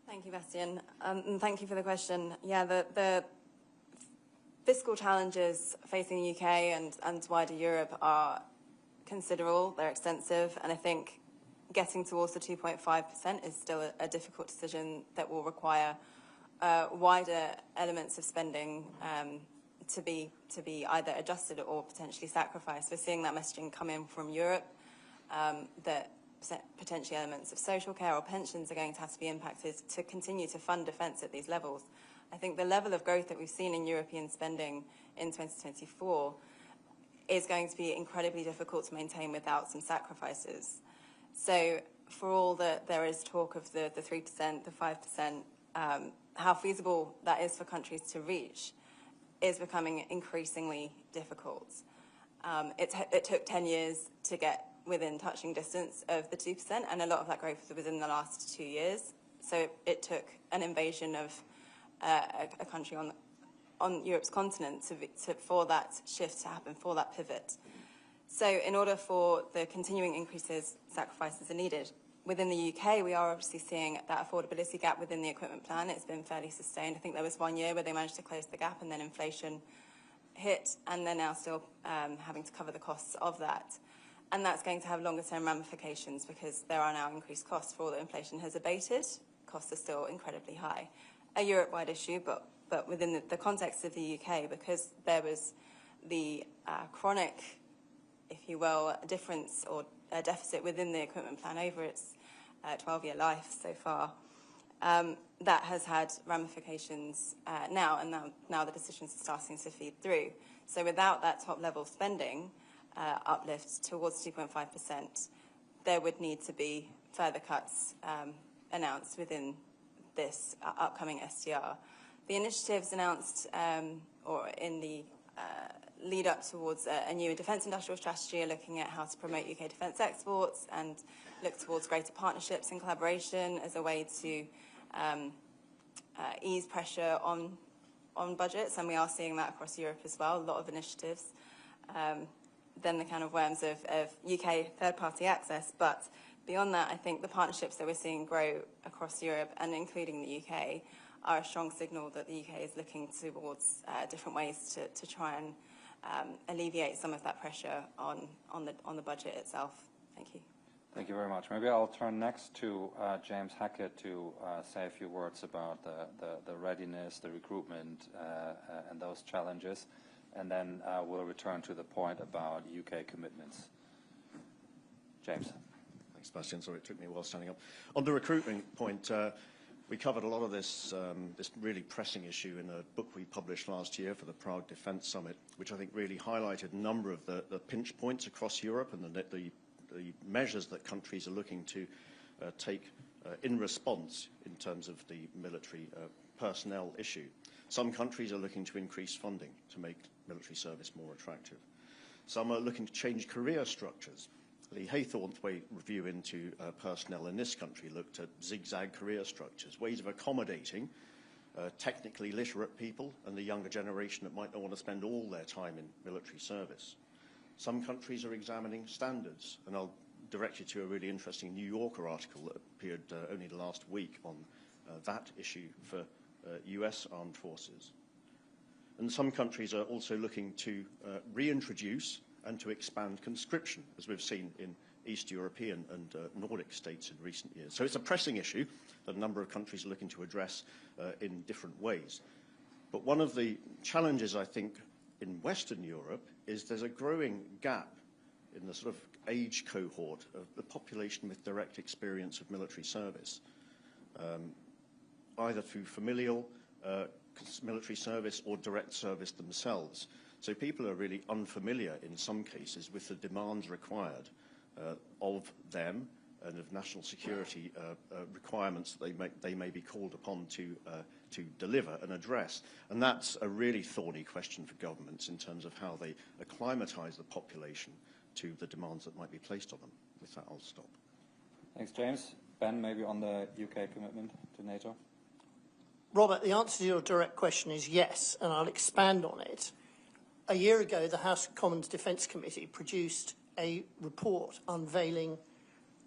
Thank you, Bastian, and thank you for the question. Yeah, the fiscal challenges facing the UK and wider Europe are considerable. They're extensive, and I think getting towards the 2.5% is still a difficult decision that will require wider elements of spending to be either adjusted or potentially sacrificed. We're seeing that messaging come in from Europe, that potentially elements of social care or pensions are going to have to be impacted to continue to fund defence at these levels. I think the level of growth that we've seen in European spending in 2024 is going to be incredibly difficult to maintain without some sacrifices. So for all that there is talk of the 3%, the 5%, how feasible that is for countries to reach is becoming increasingly difficult. It took 10 years to get within touching distance of the 2%, and a lot of that growth was in the last 2 years. So it took an invasion of a country on Europe's continent for that shift to happen, for that pivot. So in order for the continuing increases, sacrifices are needed. Within the UK, we are obviously seeing that affordability gap within the equipment plan. It's been fairly sustained. I think there was 1 year where they managed to close the gap and then inflation hit, and they're now still having to cover the costs of that. And that's going to have longer-term ramifications because there are now increased costs for all that inflation has abated. Costs are still incredibly high. A Europe-wide issue, but within the context of the UK, because there was the chronic, if you will, difference or a deficit within the equipment plan over its 12-year life so far, that has had ramifications now, and now the decisions are starting to feed through. So without that top-level spending uplift towards 2.5%, there would need to be further cuts announced within this upcoming SDR. The initiatives announced or in the lead up towards a new defence industrial strategy are looking at how to promote UK defence exports and look towards greater partnerships and collaboration as a way to ease pressure on budgets, and we are seeing that across Europe as well, a lot of initiatives. Then the kind of worms of UK third-party access, but beyond that, I think the partnerships that we're seeing grow across Europe and including the UK are a strong signal that the UK is looking towards different ways to try and alleviate some of that pressure on the budget itself. Thank you. Thank you very much. Maybe I'll turn next to James Hackett to say a few words about the readiness, the recruitment, and those challenges, and then we'll return to the point about UK commitments. James. Thanks, Sebastian. Sorry, it took me a while standing up. On the recruitment point, we covered a lot of this really pressing issue in a book we published last year for the Prague Defence Summit, which I think really highlighted a number of the pinch points across Europe and the measures that countries are looking to take in response in terms of the military personnel issue. Some countries are looking to increase funding to make military service more attractive. Some are looking to change career structures. The Haythornthwaite review into personnel in this country looked at zigzag career structures, ways of accommodating technically literate people and the younger generation that might not want to spend all their time in military service. Some countries are examining standards, and I'll direct you to a really interesting New Yorker article that appeared only last week on that issue for US armed forces. And some countries are also looking to reintroduce and to expand conscription, as we've seen in East European and Nordic states in recent years. So it's a pressing issue that a number of countries are looking to address in different ways. But one of the challenges, I think, in Western Europe is there's a growing gap in the sort of age cohort of the population with direct experience of military service, either through familial military service or direct service themselves. So people are really unfamiliar in some cases with the demands required of them and of national security requirements that they may be called upon to deliver and address. And that's a really thorny question for governments in terms of how they acclimatise the population to the demands that might be placed on them. With that, I'll stop. Thanks, James. Ben, maybe on the UK commitment to NATO? Robert, the answer to your direct question is yes, and I'll expand on it. A year ago, the House of Commons Defence Committee produced a report unveiling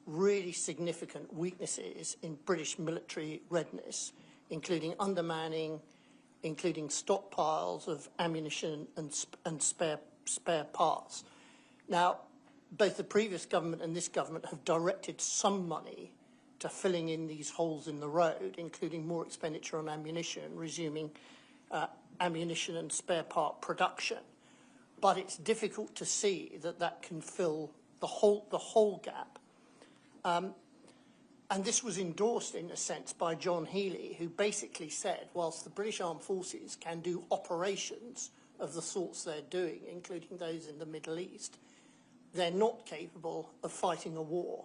really significant weaknesses in British military readiness, including undermanning, including stockpiles of ammunition and spare parts. Now, both the previous government and this government have directed some money to filling in these holes in the road, including more expenditure on ammunition, resuming ammunition and spare part production. But it's difficult to see that can fill the whole gap. And this was endorsed, in a sense, by John Healey, who basically said, whilst the British Armed Forces can do operations of the sorts they're doing, including those in the Middle East, they're not capable of fighting a war.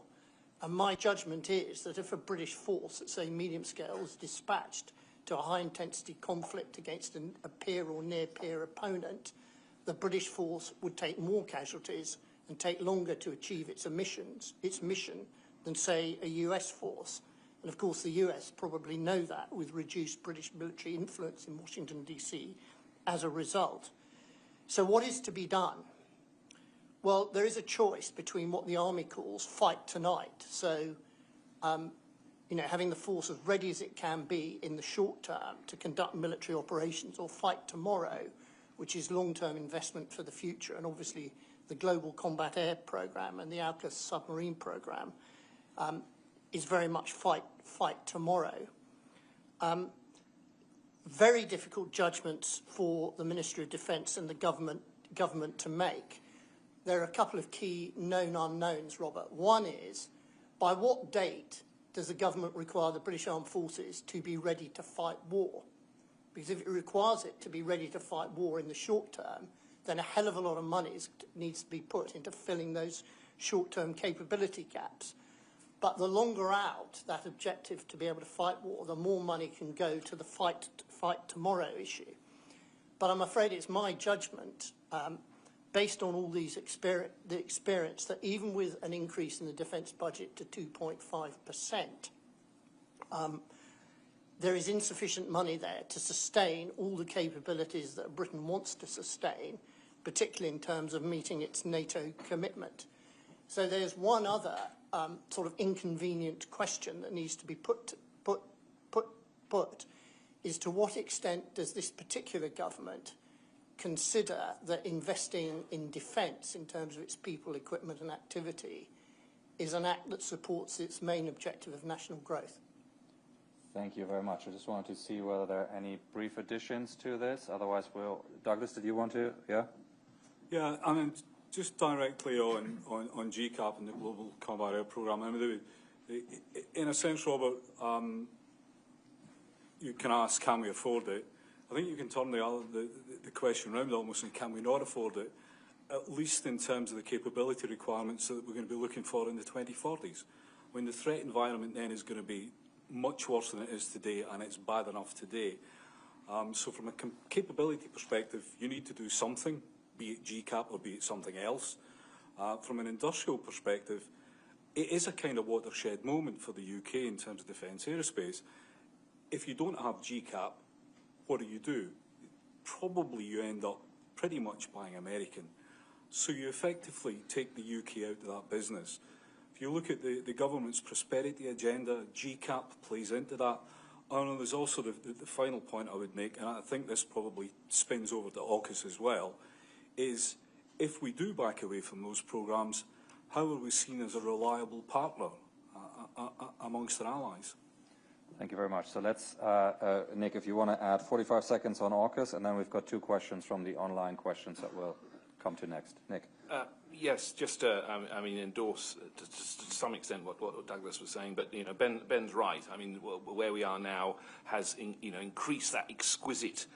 And my judgment is that if a British force at, say, medium scale is dispatched to a high-intensity conflict against a peer or near-peer opponent, the British force would take more casualties and take longer to achieve its mission than, say, a US force. And, of course, the US probably know that with reduced British military influence in Washington, D.C. as a result. So what is to be done? Well, there is a choice between what the army calls fight tonight. So, you know, having the force as ready as it can be in the short term to conduct military operations, or fight tomorrow, which is long-term investment for the future. And obviously the Global Combat Air Programme and the IISS submarine programme is very much fight tomorrow. Very difficult judgments for the Ministry of Defence and the government to make. There are a couple of key known unknowns, Robert. One is, by what date does the government require the British Armed Forces to be ready to fight war? Because if it requires it to be ready to fight war in the short term, then a hell of a lot of money needs to be put into filling those short-term capability gaps. But the longer out that objective to be able to fight war, the more money can go to the fight tomorrow issue. But I'm afraid it's my judgment, based on all these the experience, that even with an increase in the defence budget to 2.5%, there is insufficient money there to sustain all the capabilities that Britain wants to sustain, particularly in terms of meeting its NATO commitment. So there's one other sort of inconvenient question that needs to be put, is to what extent does this particular government consider that investing in defence in terms of its people, equipment and activity is an act that supports its main objective of national growth? Thank you very much. I just wanted to see whether there are any brief additions to this. Otherwise, Douglas, did you want to? Yeah? Yeah, I mean, just directly on GCAP and the Global Combat Air Programme. I mean, in a sense, Robert, you can ask, can we afford it? I think you can turn the question around almost, and can we not afford it, at least in terms of the capability requirements that we're going to be looking for in the 2040s, when the threat environment then is going to be much worse than it is today, and it's bad enough today. So from a capability perspective, you need to do something, be it GCAP or be it something else. From an industrial perspective, it is a kind of watershed moment for the UK in terms of defence aerospace. If you don't have GCAP, what do? Probably you end up pretty much buying American. So you effectively take the UK out of that business. If you look at the government's prosperity agenda, GCAP plays into that. And there's also the final point I would make, and I think this probably spins over to AUKUS as well, is if we do back away from those programmes, how are we seen as a reliable partner amongst our allies? Thank you very much. So let's, Nick, if you want to add 45 seconds on AUKUS, and then we've got 2 questions from the online questions that we'll come to next. Nick. Yes, just I mean, endorse to some extent what Douglas was saying, but you know, Ben's right. I mean, where we are now has increased that exquisite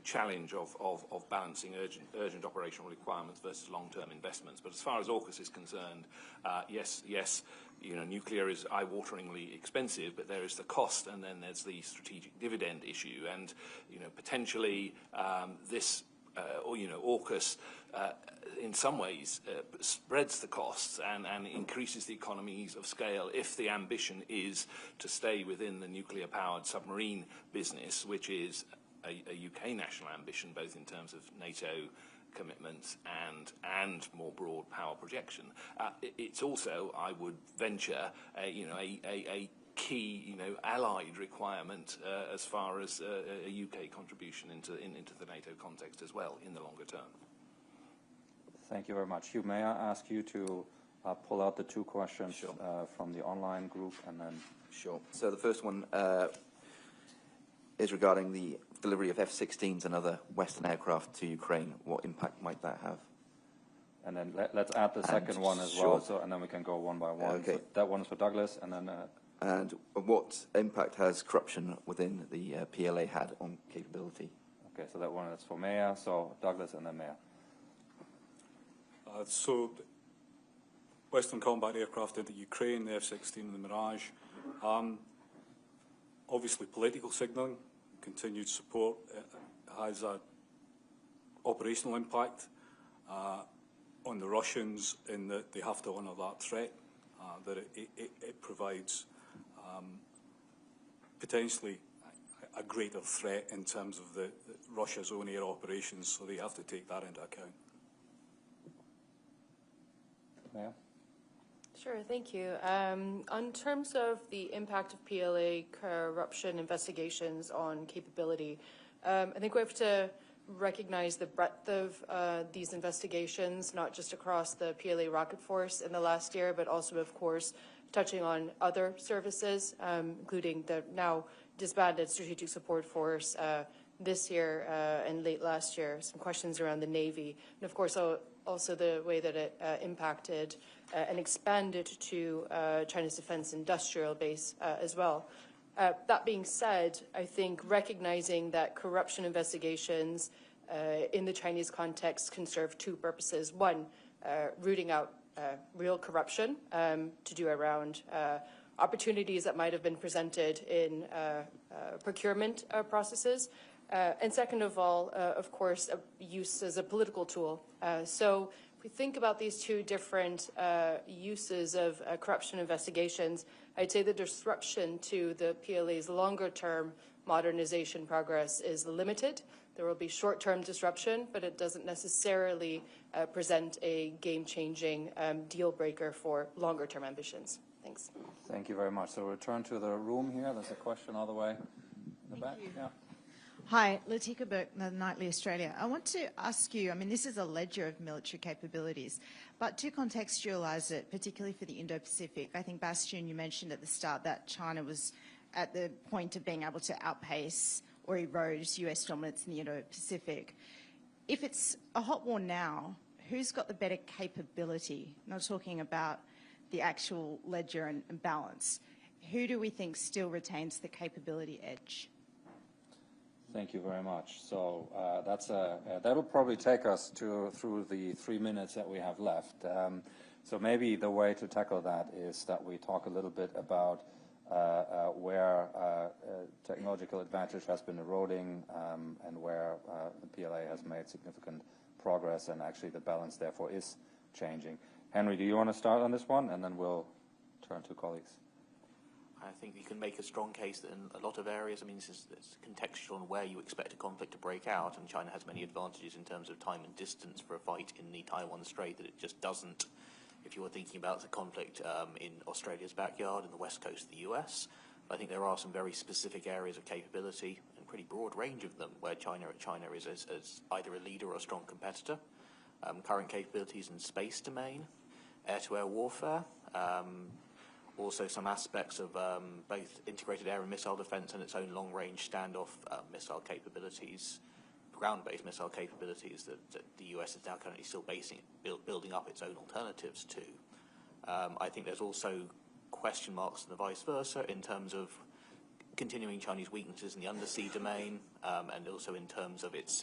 challenge of balancing urgent operational requirements versus long-term investments. But as far as AUKUS is concerned, yes, you know, nuclear is eye-wateringly expensive, but there is the cost, and then there's the strategic dividend issue, and you know, potentially this. Or you know, AUKUS in some ways spreads the costs and increases the economies of scale if the ambition is to stay within the nuclear-powered submarine business, which is a UK national ambition, both in terms of NATO commitments and more broad power projection. It's also, I would venture, a key, allied requirement as far as a UK contribution into the NATO context as well in the longer term. Thank you very much. Hugh, may I ask you to pull out the 2 questions from the online group, and then... Sure. So the first one is regarding the delivery of F-16s and other Western aircraft to Ukraine. What impact might that have? And then let's add the second one as well, and then we can go one by one. Okay. So that one is for Douglas, and then... And what impact has corruption within the PLA had on capability? Okay, so that one is for Mayor. So Douglas and then Mayor. So Western combat aircraft into Ukraine, the F-16 and the Mirage. Obviously political signalling, continued support has an operational impact on the Russians in that they have to honour that threat that it provides. Potentially a greater threat in terms of Russia's own air operations, so they have to take that into account. Maya? Sure, thank you. On terms of the impact of PLA corruption investigations on capability, I think we have to recognize the breadth of these investigations, not just across the PLA rocket force in the last year, but also, of course, touching on other services, including the now disbanded Strategic Support Force this year and late last year, some questions around the Navy, and of course also the way that it impacted and expanded to China's defense industrial base as well. That being said, I think recognizing that corruption investigations in the Chinese context can serve two purposes. One, rooting out real corruption to do around opportunities that might have been presented in procurement processes. And second of all, of course, use as a political tool. So if we think about these two different uses of corruption investigations, I'd say the disruption to the PLA's longer-term modernization progress is limited. There will be short-term disruption, but it doesn't necessarily present a game-changing deal breaker for longer-term ambitions. Thanks. Thank you very much. So return to the room here. There's a question all the way in the back. Yeah. Hi, Latika Burke, the Nightly Australia. I want to ask you, I mean, this is a ledger of military capabilities, but to contextualise it, particularly for the Indo-Pacific, I think, Bastian, you mentioned at the start that China was at the point of being able to outpace or erode US dominance in the Indo-Pacific. If it's a hot war now, who's got the better capability? I'm not talking about the actual ledger and balance. Who do we think still retains the capability edge? Thank you very much. So that'll probably take us through the 3 minutes that we have left. So maybe the way to tackle that is that we talk a little bit about where technological advantage has been eroding and where the PLA has made significant progress, and actually the balance therefore is changing. Henry, do you want to start on this one, and then we'll turn to colleagues? I think you can make a strong case that in a lot of areas, I mean, it's contextual on where you expect a conflict to break out, and China has many advantages in terms of time and distance for a fight in the Taiwan Strait that it just doesn't if you were thinking about the conflict in Australia's backyard and the west coast of the US. I think there are some very specific areas of capability, and pretty broad range of them, where China is as either a leader or a strong competitor. Current capabilities in space domain, air-to-air warfare, also some aspects of both integrated air and missile defense and its own long-range standoff missile capabilities, ground-based missile capabilities that the US is now currently still building up its own alternatives to. I think there's also question marks and the vice versa in terms of continuing Chinese weaknesses in the undersea domain, and also in terms of its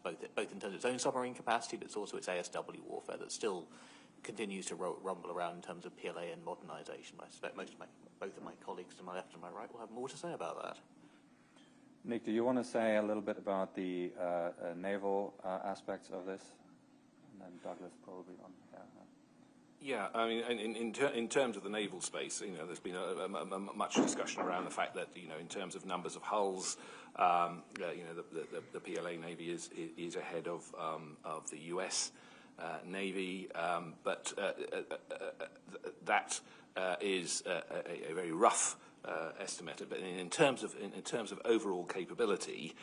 both in terms of its own submarine capacity, but it's also its ASW warfare that still continues to rumble around in terms of PLA and modernisation. I suspect both of my colleagues to my left and my right will have more to say about that. Nick, do you want to say a little bit about the naval aspects of this? And then Douglas probably on. Yeah, I mean, in terms of the naval space, you know, there's been much discussion around the fact that, you know, in terms of numbers of hulls, you know, the PLA Navy is ahead of the US Navy, but that is a very rough estimate. But in terms of overall capability,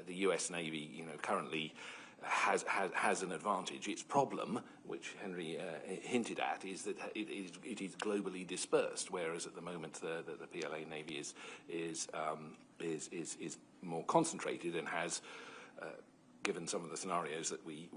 the US Navy, you know, currently has an advantage. Its problem, which Henry hinted at, is that it is globally dispersed, whereas at the moment the PLA Navy is more concentrated and has, given some of the scenarios that we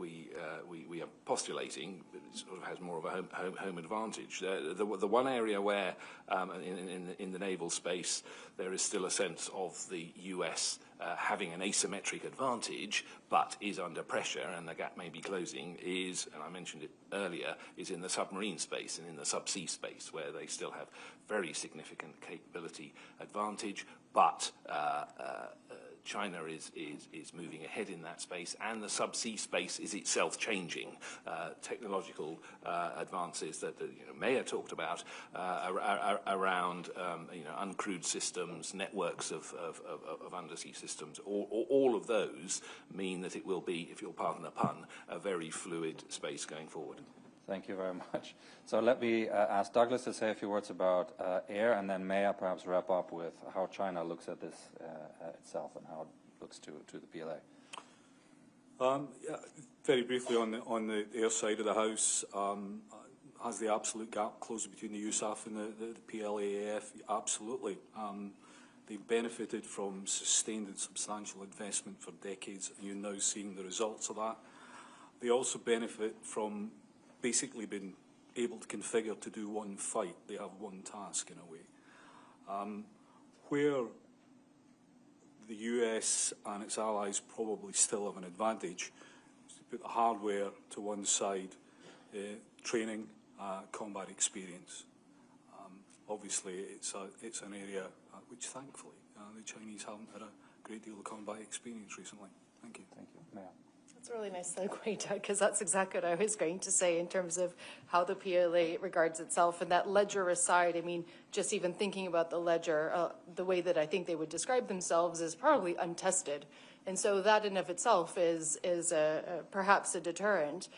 are postulating, it sort of has more of a home advantage. The one area where in the naval space there is still a sense of the US having an asymmetric advantage, but is under pressure, and the gap may be closing, is, and I mentioned it earlier, is in the submarine space and in the subsea space, where they still have very significant capability advantage, but China is moving ahead in that space, and the subsea space is itself changing. Technological advances that Maya talked about around uncrewed systems, networks of undersea systems. All of those mean that it will be, if you'll pardon the pun, a very fluid space going forward. Thank you very much. So let me ask Douglas to say a few words about air, and then Maya perhaps wrap up with how China looks at this itself and how it looks to the PLA. Yeah, very briefly on the air side of the house, has the absolute gap closed between the USAF and the PLAAF? Absolutely. They've benefited from sustained and substantial investment for decades, and you're now seeing the results of that. They also benefit from basically being able to configure to do one fight. They have one task in a way. Where the US and its allies probably still have an advantage is to put the hardware to one side, training, combat experience. Obviously, it's an area which, thankfully, the Chinese haven't had a great deal of combat experience recently. Thank you. Thank you. Maya. That's a really nice segue, Doug, because that's exactly what I was going to say in terms of how the PLA regards itself. And that ledger aside, I mean, just even thinking about the ledger, the way that I think they would describe themselves is probably untested. And so that in of itself is perhaps a deterrent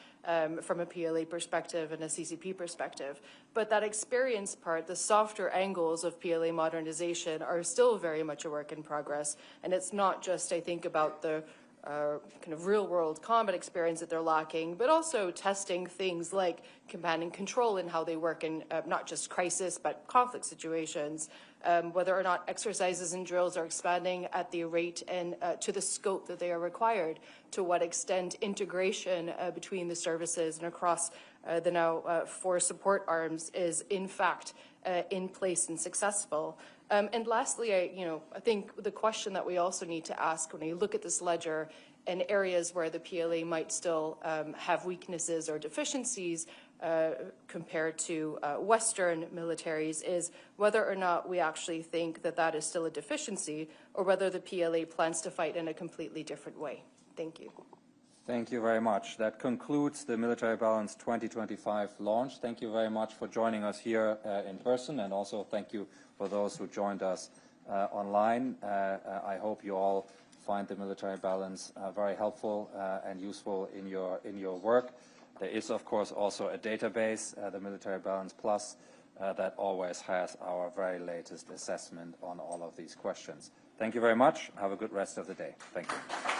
from a PLA perspective and a CCP perspective. But that experience part, the softer angles of PLA modernization are still very much a work in progress. And it's not just, I think, about the kind of real-world combat experience that they're lacking, but also testing things like command and control and how they work in not just crisis, but conflict situations, whether or not exercises and drills are expanding at the rate and to the scope that they are required, to what extent integration between the services and across the now 4 support arms is in fact in place and successful. And lastly, I think the question that we also need to ask when we look at this ledger and areas where the PLA might still have weaknesses or deficiencies compared to Western militaries is whether or not we actually think that that is still a deficiency or whether the PLA plans to fight in a completely different way. Thank you. Thank you very much. That concludes the Military Balance 2025 launch. Thank you very much for joining us here in person, and also thank you for those who joined us online. I hope you all find the Military Balance very helpful and useful in your work. There is, of course, also a database, the Military Balance Plus, that always has our very latest assessment on all of these questions. Thank you very much. Have a good rest of the day. Thank you.